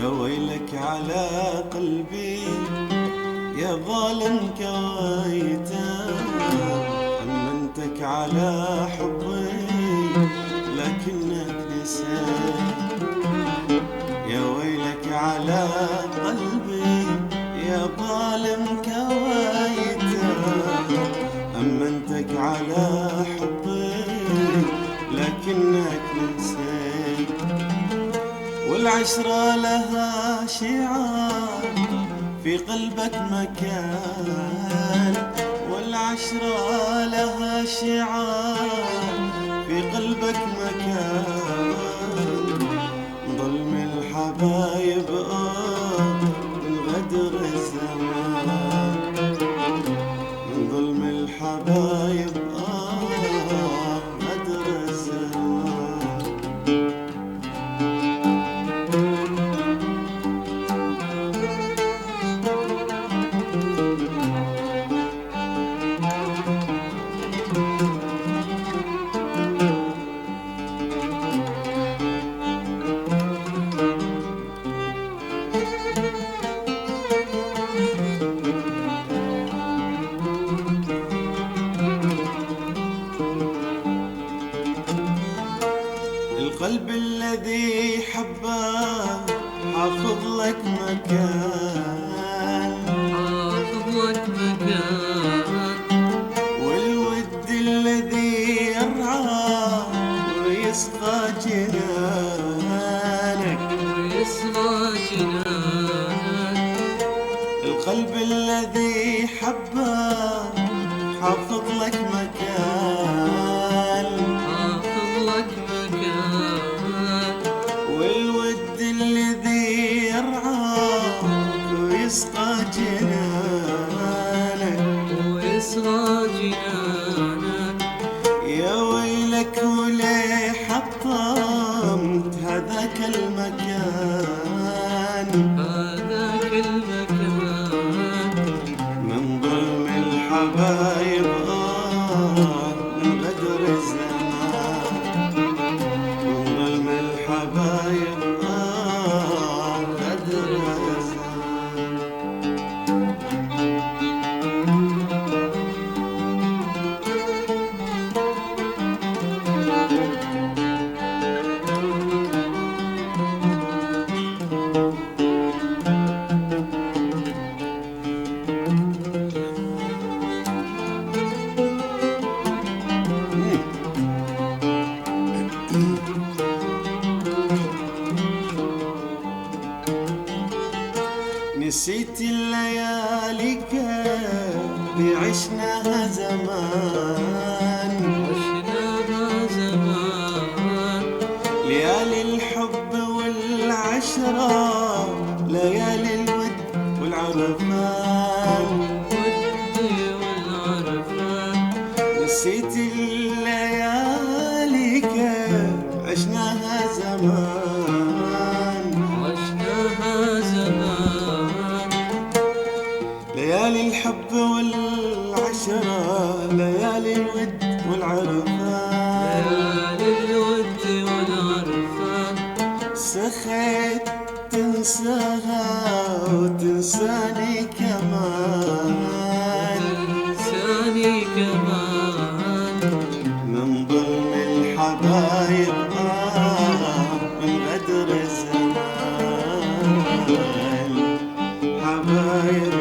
يا ويلك على قلبي يا ظالم كويته، أمنتك على حبي لكنك نسيت. يا ويلك على قلبي يا ظالم كويته، أمنتك على حبي لكنك نسيت. والعشرة لها شعار في قلبك مكان، والعشرة لها شعار في قلبك مكان. ظلم الحبايب من غدر الزمان، ظلم الحبايب غدر الزمان. القلب الذي حبك حافظ لك مكان، حافظ لك مكان. والود الذي يرعى ويسقى جنانك، ويسقى جنانك. القلب الذي حبك حافظ لك مكان، حافظ لك مكان. والود الذي يرعاك ويسقى جنانك، ويسقى جنانك. يا ويلك وليه حطمت هذاك المكان، هذاك المكان. من ظلم الحبايب من غدر الزمان، من ظلم الحبايب غدر الزمان. نسيت الليالي اللي عشناها زمان، عشناها زمان. ليالي الحب والعشرة، ليالي الود والعرفان، ودي والعرفان. نسيت الليالي عشناها زمان، عشناها زمان. ليالي الحب والعشرة، ليالي الود والعرفان، ليالي الود والعرفان. سخيت تنساها وتنساني كمان، تنساني كمان. من ظلم الحبايب من غدر الزمان، حبايب